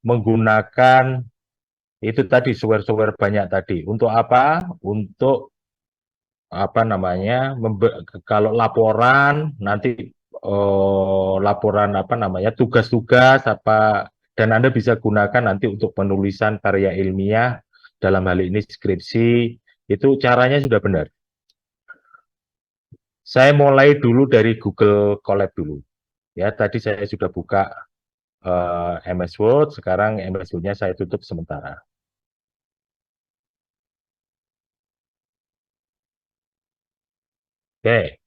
menggunakan itu tadi software-software banyak tadi. Untuk apa? Untuk apa namanya? Kalau laporan nanti laporan apa namanya? Tugas-tugas apa dan Anda bisa gunakan nanti untuk penulisan karya ilmiah dalam hal ini skripsi itu caranya sudah benar. Saya mulai dulu dari Google Colab dulu. Ya, tadi saya sudah buka MS Word, sekarang MS Word-nya saya tutup sementara. Oke,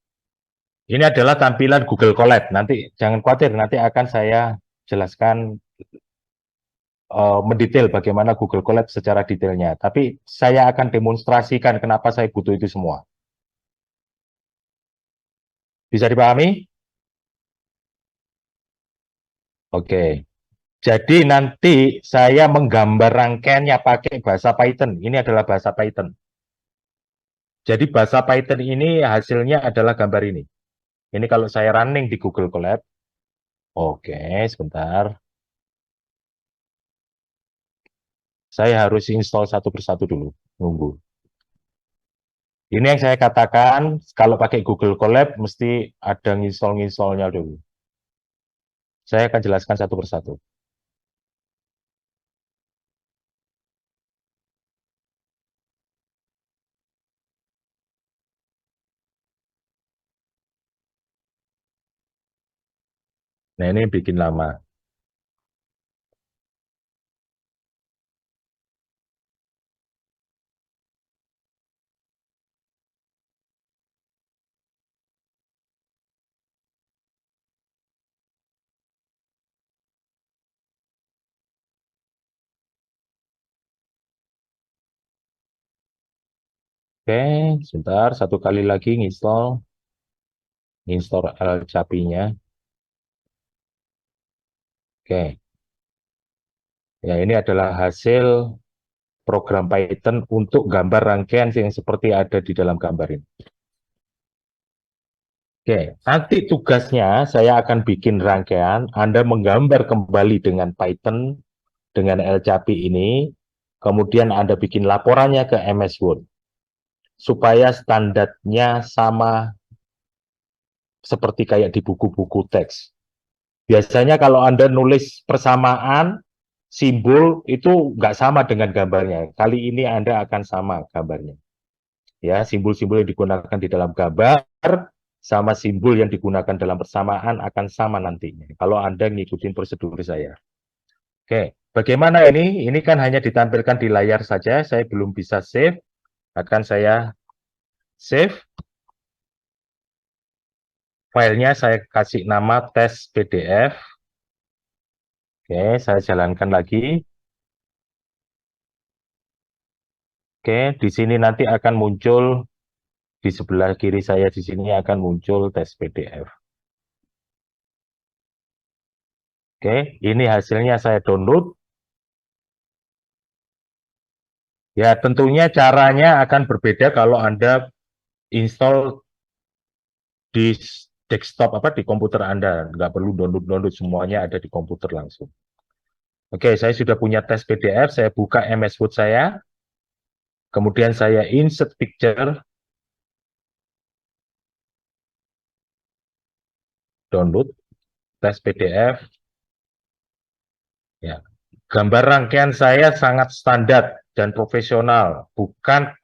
ini adalah tampilan Google Colab. Nanti jangan khawatir, nanti akan saya jelaskan mendetail bagaimana Google Colab secara detailnya. Tapi saya akan demonstrasikan kenapa saya butuh itu semua. Bisa dipahami? Oke. Jadi nanti saya menggambar rangkaiannya pakai bahasa Python. Ini adalah bahasa Python. Jadi bahasa Python ini hasilnya adalah gambar ini. Ini kalau saya running di Google Colab. Oke, sebentar. Saya harus install satu persatu dulu. Nunggu. Ini yang saya katakan, kalau pakai Google Colab, mesti ada nginstall-nginstallnya dulu. Saya akan jelaskan satu persatu. Nah, ini bikin lama. Oke, sebentar. Satu kali lagi nginstall. Install LCAPI-nya. Oke, ya ini adalah hasil program Python untuk gambar rangkaian yang seperti ada di dalam gambar ini. Oke, nanti tugasnya saya akan bikin rangkaian, Anda menggambar kembali dengan Python, dengan LCAPI ini, kemudian Anda bikin laporannya ke MS Word, supaya standarnya sama seperti kayak di buku-buku teks. Biasanya kalau Anda nulis persamaan, simbol itu nggak sama dengan gambarnya. Kali ini Anda akan sama gambarnya. Ya, simbol-simbol yang digunakan di dalam gambar sama simbol yang digunakan dalam persamaan akan sama nantinya. Kalau Anda ngikutin prosedur saya. Oke, bagaimana ini? Ini kan hanya ditampilkan di layar saja. Saya belum bisa save. Akan saya save. Filenya saya kasih nama tes PDF. Oke, saya jalankan lagi. Oke, di sini nanti akan muncul di sebelah kiri saya di sini akan muncul tes PDF. Oke, ini hasilnya saya download. Ya, tentunya caranya akan berbeda kalau Anda install di desktop apa di komputer Anda. Nggak perlu download semuanya ada di komputer langsung. Oke, saya sudah punya tes PDF. Saya buka MS Word saya. Kemudian saya insert picture, download tes PDF. Ya, gambar rangkaian saya sangat standar dan profesional, bukan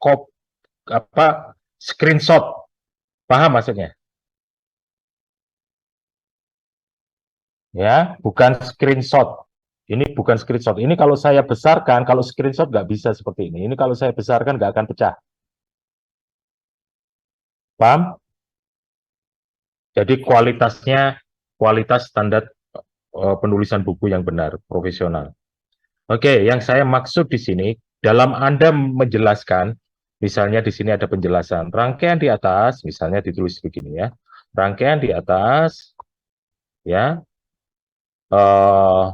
apa screenshot. Paham maksudnya? Ya, bukan screenshot. Ini bukan screenshot. Ini kalau saya besarkan, kalau screenshot nggak bisa seperti ini. Ini kalau saya besarkan nggak akan pecah. Paham? Jadi kualitasnya kualitas standar penulisan buku yang benar, profesional. Oke, yang saya maksud di sini, dalam Anda menjelaskan, misalnya di sini ada penjelasan, rangkaian di atas, misalnya ditulis begini ya, rangkaian di atas, ya, eh,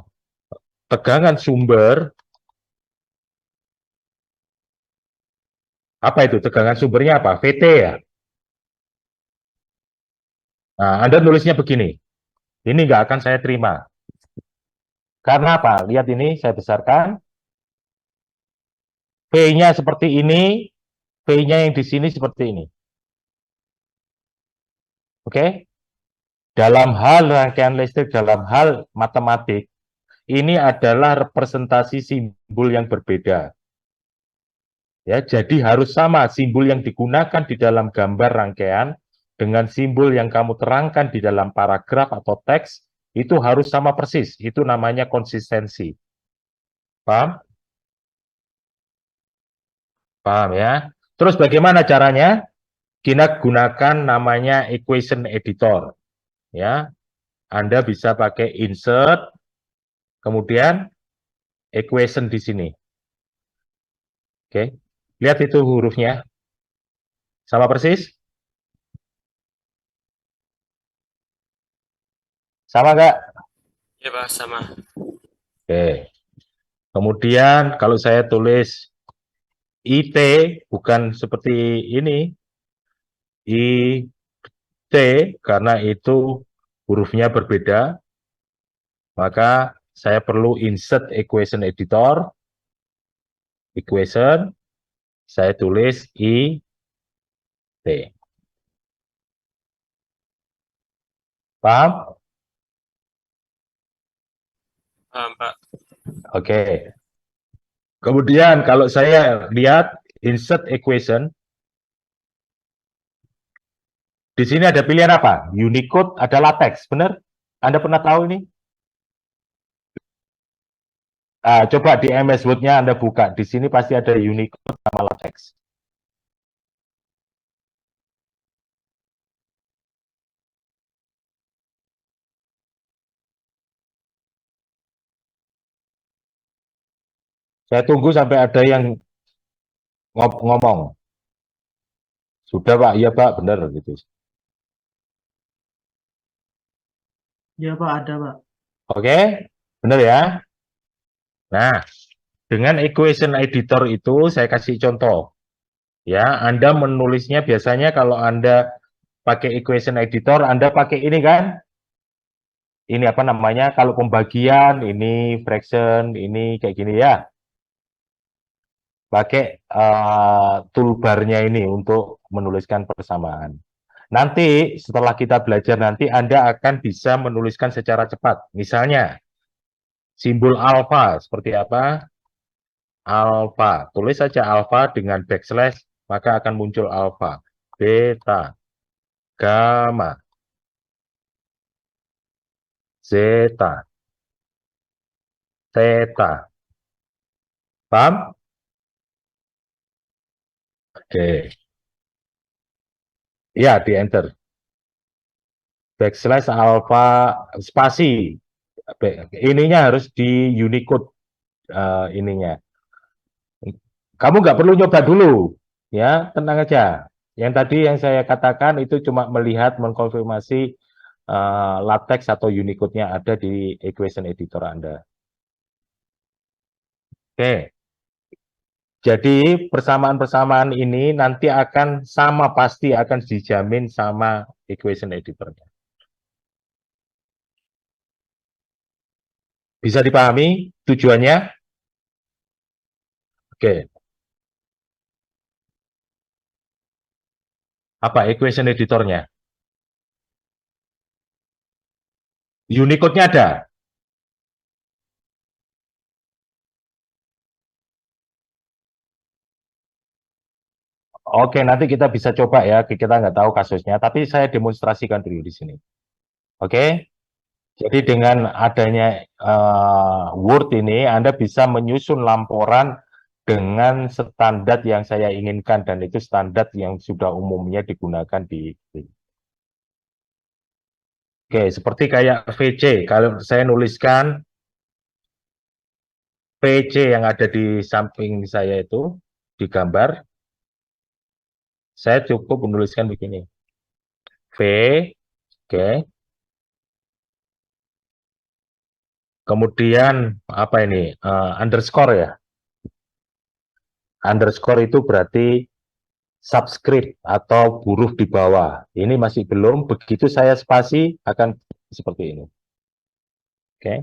tegangan sumber, apa itu? Tegangan sumbernya apa? VT ya? Nah, Anda nulisnya begini, ini nggak akan saya terima. Karena apa? Lihat ini, saya besarkan. V-nya seperti ini, V-nya yang di sini seperti ini. Oke? Dalam hal rangkaian listrik, dalam hal matematik, ini adalah representasi simbol yang berbeda. Ya, jadi harus sama simbol yang digunakan di dalam gambar rangkaian dengan simbol yang kamu terangkan di dalam paragraf atau teks, itu harus sama persis. Itu namanya konsistensi. Paham? Paham ya? Terus bagaimana caranya? Kita gunakan namanya equation editor. Ya, Anda bisa pakai insert, kemudian equation di sini. Oke, lihat itu hurufnya, sama persis? Sama nggak? Ya Pak, sama. Oke. Kemudian kalau saya tulis IT, bukan seperti ini, IT, karena itu hurufnya berbeda, maka saya perlu insert equation editor, equation, saya tulis IT. Paham? Paham Pak. Oke. Kemudian kalau saya lihat insert equation, di sini ada pilihan apa? Unicode, ada latex, benar? Anda pernah tahu ini? Coba di MS Word-nya Anda buka. Di sini pasti ada Unicode sama latex. Saya tunggu sampai ada yang ngomong. Sudah Pak, iya Pak, benar gitu. Ya Pak, ada Pak. Oke, benar ya. Nah, dengan equation editor itu saya kasih contoh. Ya, Anda menulisnya biasanya kalau Anda pakai equation editor, Anda pakai ini kan? Ini apa namanya? Kalau pembagian, ini fraction, ini kayak gini ya. Pakai toolbar-nya ini untuk menuliskan persamaan. Nanti setelah kita belajar nanti Anda akan bisa menuliskan secara cepat. Misalnya simbol alfa seperti apa? Alfa. Tulis saja alfa dengan backslash maka akan muncul alfa, beta, gamma, zeta, theta. Paham? Oke. Ya, di enter. Backslash alfa spasi. Ininya harus di Unicode ininya. Kamu nggak perlu nyoba dulu, ya tenang aja. Yang tadi yang saya katakan itu cuma melihat mengkonfirmasi latex atau Unicode-nya ada di equation editor Anda. Oke, jadi persamaan-persamaan ini nanti akan sama, pasti akan dijamin sama equation editor-nya. Bisa dipahami tujuannya? Oke. Apa equation editornya? Unicode-nya ada. Oke, nanti kita bisa coba ya. Kita nggak tahu kasusnya, tapi saya demonstrasikan dulu di sini. Oke, jadi dengan adanya Word ini, Anda bisa menyusun lamporan dengan standar yang saya inginkan, dan itu standar yang sudah umumnya digunakan di. Oke, seperti kayak VC. Kalau saya nuliskan VC yang ada di samping saya itu, di gambar, saya cukup menuliskan begini. V, oke. Kemudian apa ini? Underscore ya. Underscore itu berarti subscript atau huruf di bawah. Ini masih belum. Begitu saya spasi akan seperti ini. Oke.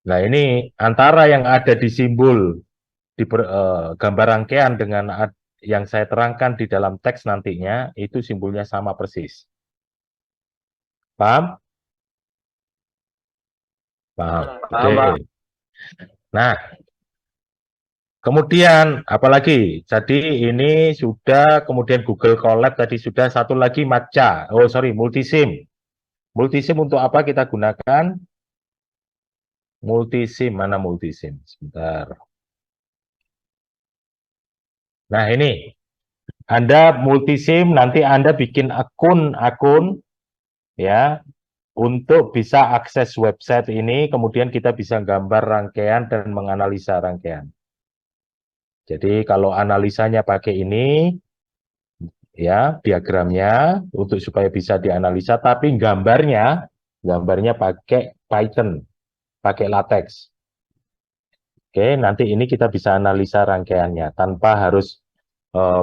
Nah, ini antara yang ada di simbol di gambar rangkaian dengan yang saya terangkan di dalam teks nantinya, itu simbolnya sama persis. Paham? Paham. Oke. Nah, kemudian apalagi? Jadi ini sudah, kemudian Google Colab tadi sudah, satu lagi Matcha. Oh, sorry, Multisim. Multisim untuk apa kita gunakan? Multisim, mana Multisim? Sebentar. Nah, ini. Anda Multisim, nanti Anda bikin akun ya, untuk bisa akses website ini, kemudian kita bisa gambar rangkaian dan menganalisa rangkaian. Jadi kalau analisanya pakai ini, ya diagramnya untuk supaya bisa dianalisa, tapi gambarnya pakai Python, pakai latex. Oke, nanti ini kita bisa analisa rangkaiannya tanpa harus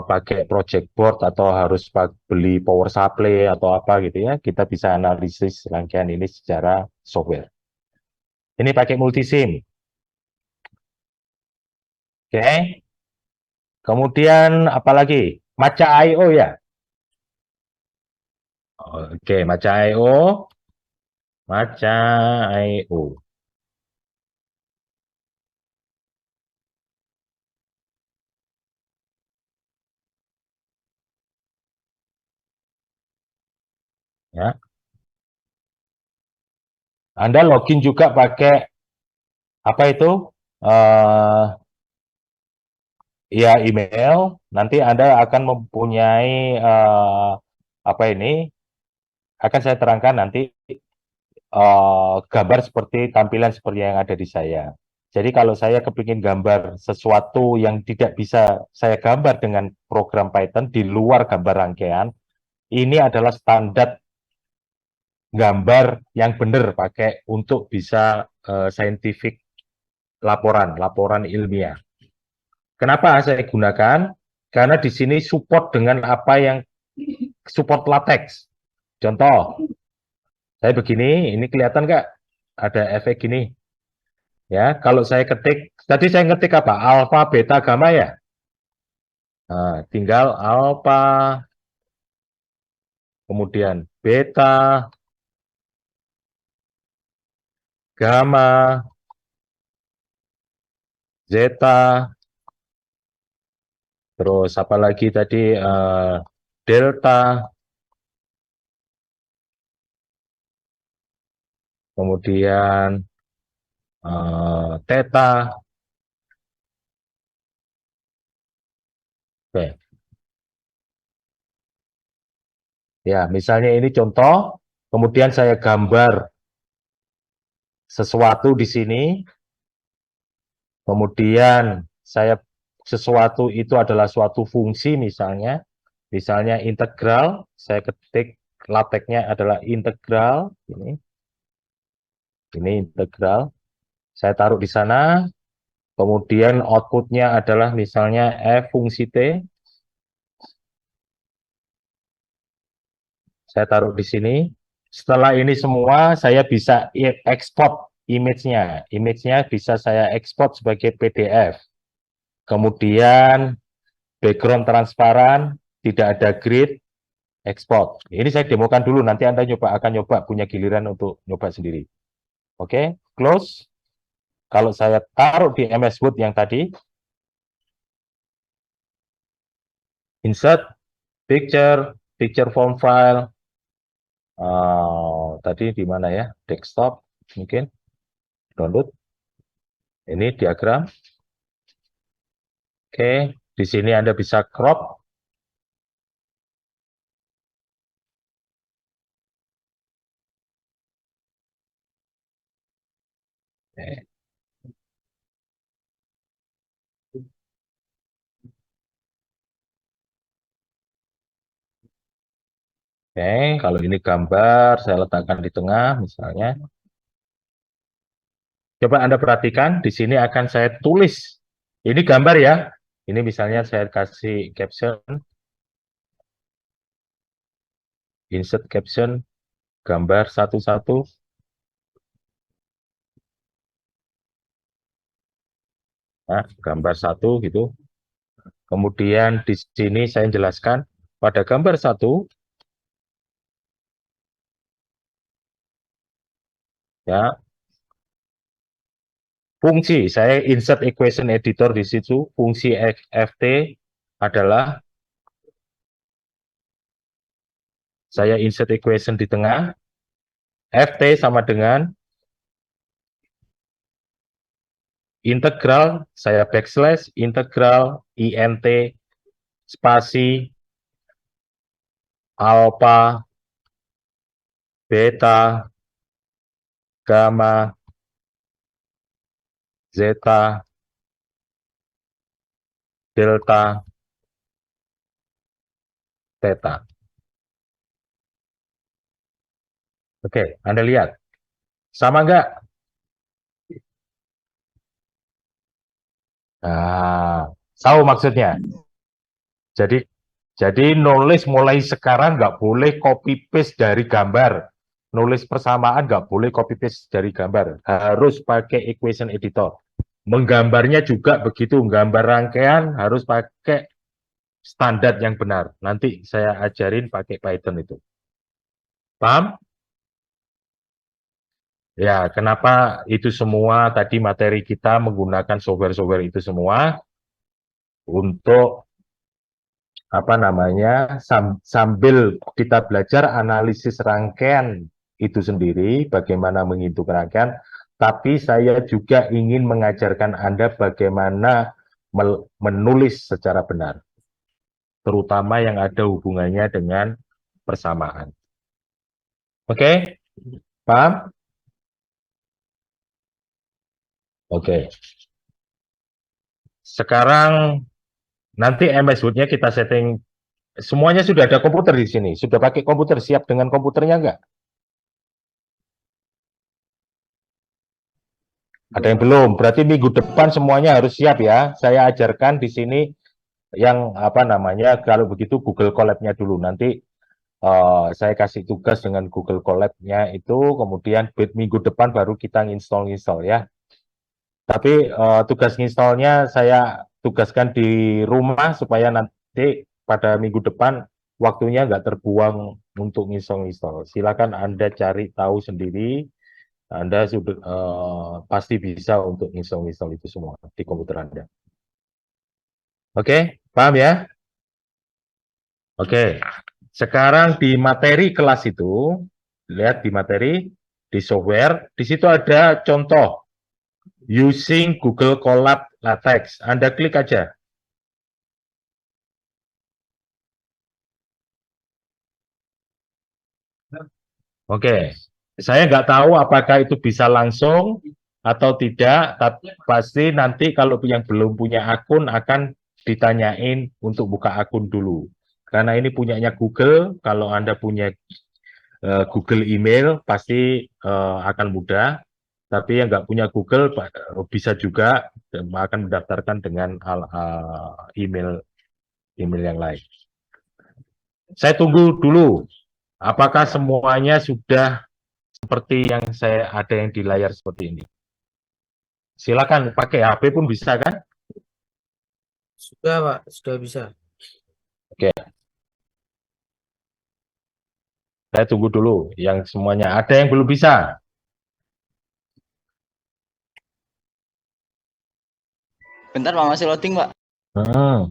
pakai project board atau harus beli power supply atau apa gitu ya. Kita bisa analisis rangkaian ini secara software. Ini pakai multisim. Oke. Kemudian apalagi? Matcha.io ya. Oke, Matcha.io. Matcha.io. Ya. Anda login juga pakai apa itu? Eh ya email. Nanti Anda akan mempunyai apa ini? Akan saya terangkan nanti gambar seperti tampilan seperti yang ada di saya. Jadi kalau saya kepingin gambar sesuatu yang tidak bisa saya gambar dengan program Python di luar gambar rangkaian, ini adalah standar gambar yang benar pakai untuk bisa scientific laporan ilmiah. Kenapa saya gunakan? Karena di sini support dengan apa yang support latex. Contoh, saya begini, ini kelihatan nggak? Ada efek gini. Ya, kalau saya ketik, tadi saya ngetik apa? Alfa, beta, gamma ya. Nah, tinggal alfa, kemudian beta, gamma, zeta, terus apa lagi tadi delta, kemudian theta. Oke. Ya, misalnya ini contoh, kemudian saya gambar sesuatu di sini, kemudian saya sesuatu itu adalah suatu fungsi misalnya integral, saya ketik lateknya adalah integral, ini integral, saya taruh di sana, kemudian outputnya adalah misalnya f fungsi t, saya taruh di sini. Setelah ini semua, saya bisa ekspor image-nya. Image-nya bisa saya ekspor sebagai PDF. Kemudian background transparan, tidak ada grid, ekspor. Ini saya demokan dulu, nanti Anda akan nyoba, punya giliran untuk nyoba sendiri. Oke, close. Kalau saya taruh di MS Word yang tadi, insert, picture form file, tadi di mana ya? Desktop, mungkin, download. Ini diagram. Oke, di sini Anda bisa crop. Oke, kalau ini gambar, saya letakkan di tengah, misalnya. Coba Anda perhatikan, di sini akan saya tulis. Ini gambar ya. Ini misalnya saya kasih caption, insert caption, gambar satu-satu. Nah, gambar 1 gitu. Kemudian di sini saya jelaskan pada gambar 1 ya, fungsi saya insert equation editor di situ, fungsi ft adalah saya insert equation di tengah, ft sama dengan integral, saya backslash integral int spasi alpha beta gamma zeta delta theta. Oke, Anda lihat sama nggak? Nah, tahu maksudnya. Jadi nulis mulai sekarang nggak boleh copy paste dari gambar. Nulis persamaan nggak boleh copy paste dari gambar. Harus pakai equation editor. Menggambarnya juga begitu. Gambar rangkaian harus pakai standar yang benar. Nanti saya ajarin pakai Python itu. Paham? Ya, kenapa itu semua tadi materi kita menggunakan software-software itu semua untuk apa namanya, sambil kita belajar analisis rangkaian itu sendiri, bagaimana menghitung rangkaian, tapi saya juga ingin mengajarkan Anda bagaimana menulis secara benar, terutama yang ada hubungannya dengan persamaan. Oke, paham? Oke. Sekarang nanti MS Word-nya kita setting. Semuanya sudah ada komputer di sini. Sudah pakai komputer, siap dengan komputernya enggak? Ada yang belum. Berarti minggu depan semuanya harus siap ya. Saya ajarkan di sini yang apa namanya, kalau begitu Google Colab-nya dulu. Nanti saya kasih tugas dengan Google Colab-nya itu, kemudian minggu depan baru kita install ya. Tapi tugas installnya saya tugaskan di rumah supaya nanti pada minggu depan waktunya nggak terbuang untuk install. Silakan Anda cari tahu sendiri. Anda sudah pasti bisa untuk install itu semua di komputer Anda. Oke, paham ya? Oke, sekarang di materi kelas itu, lihat di materi, di software, di situ ada contoh using Google Colab LaTeX. Anda klik aja. Oke, saya nggak tahu apakah itu bisa langsung atau tidak, tapi pasti nanti kalau yang belum punya akun akan ditanyain untuk buka akun dulu. Karena ini punyanya Google, kalau Anda punya Google email pasti akan mudah, tapi yang nggak punya Google bisa juga akan mendaftarkan dengan email yang lain. Saya tunggu dulu, apakah semuanya sudah seperti yang saya ada yang di layar seperti ini. Silakan pakai HP pun bisa kan? Sudah, Pak. Sudah bisa. Oke. Saya tunggu dulu yang semuanya. Ada yang belum bisa? Bentar Pak, masih loading Pak. Hmm.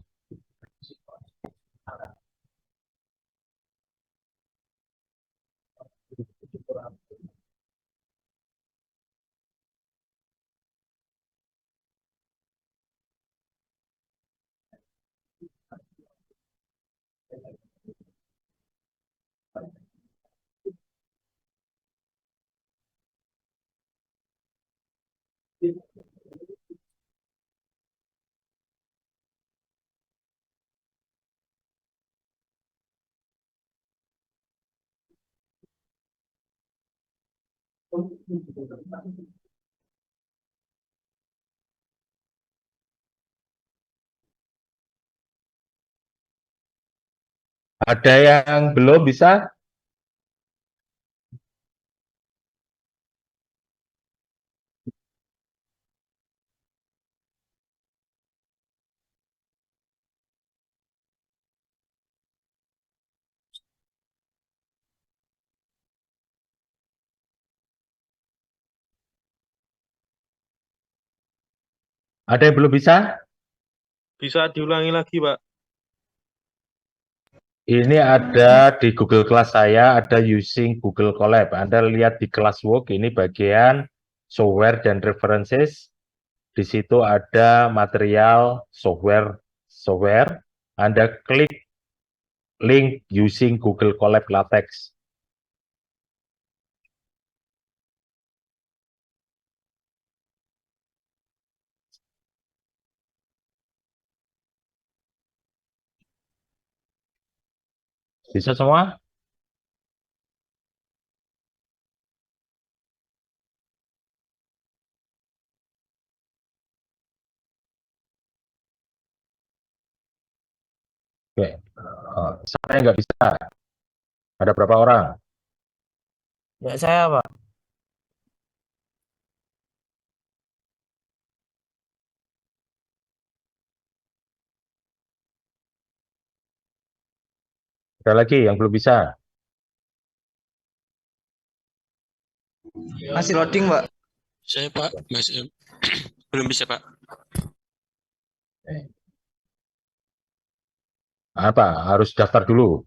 Ada yang belum bisa? Ada yang belum bisa? Bisa diulangi lagi, Pak? Ini ada di Google Class saya, ada using Google Colab. Anda lihat di Classwork, ini bagian software dan references. Di situ ada material software. Anda klik link using Google Colab LaTeX. Bisa semua? Oke. Siapa yang nggak bisa? Ada berapa orang? Ya saya, Pak. Ada lagi yang belum bisa? Masih loading, Pak. Saya Pak masih belum bisa Pak. Apa? Harus daftar dulu.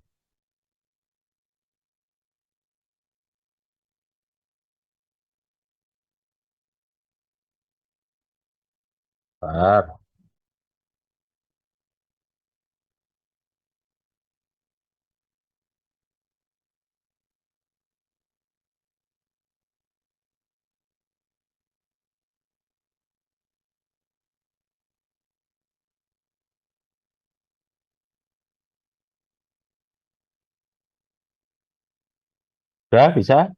Bentar. Sudah bisa?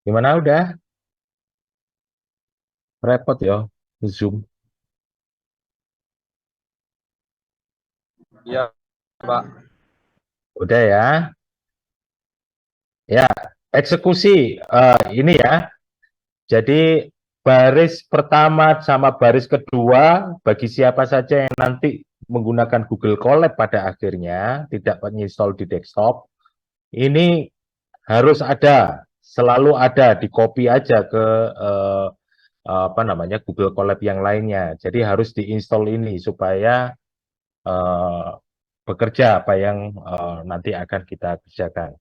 Gimana udah? Repot ya, Zoom. Iya, Pak. Udah ya. Ya, eksekusi. Ini ya. Jadi baris pertama sama baris kedua bagi siapa saja yang nanti menggunakan Google Colab pada akhirnya tidak menginstall di desktop, ini harus ada, selalu ada, di copy aja ke apa namanya Google Colab yang lainnya. Jadi harus diinstal ini supaya eh, bekerja apa yang nanti akan kita kerjakan.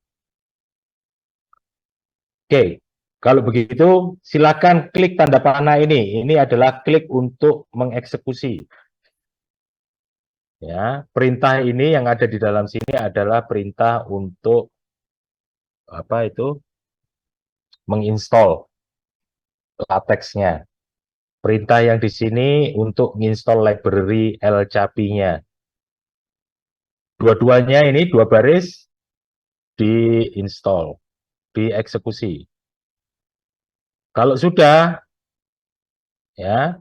Oke, kalau begitu silakan klik tanda panah ini. Ini adalah klik untuk mengeksekusi. Ya, perintah ini yang ada di dalam sini adalah perintah untuk apa itu menginstall LaTeX-nya. Perintah yang di sini untuk menginstall library LCAPI-nya. Dua-duanya ini dua baris diinstal, dieksekusi. Kalau sudah, ya,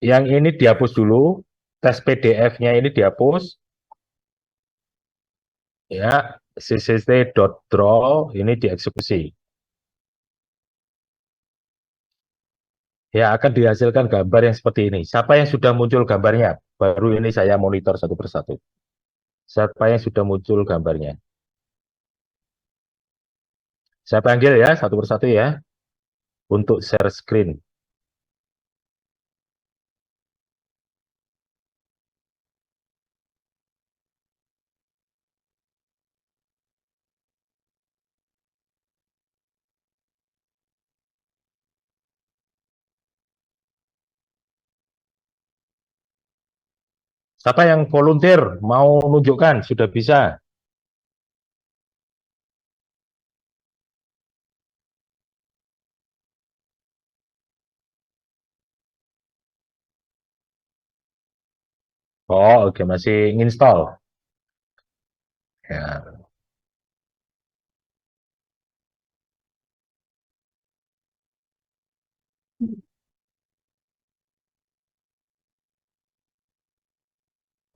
yang ini dihapus dulu, tes PDF-nya ini dihapus, ya, cct.draw ini dieksekusi. Ya, akan dihasilkan gambar yang seperti ini. Siapa yang sudah muncul gambarnya? Baru ini saya monitor satu persatu. Siapa yang sudah muncul gambarnya? Saya panggil ya, satu persatu ya, untuk share screen. Siapa yang volunteer mau nunjukkan? Sudah bisa. Oh, oke, masih nginstall. Ya.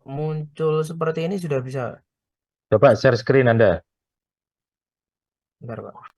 Muncul seperti ini sudah bisa. Coba share screen Anda. Bentar, Pak.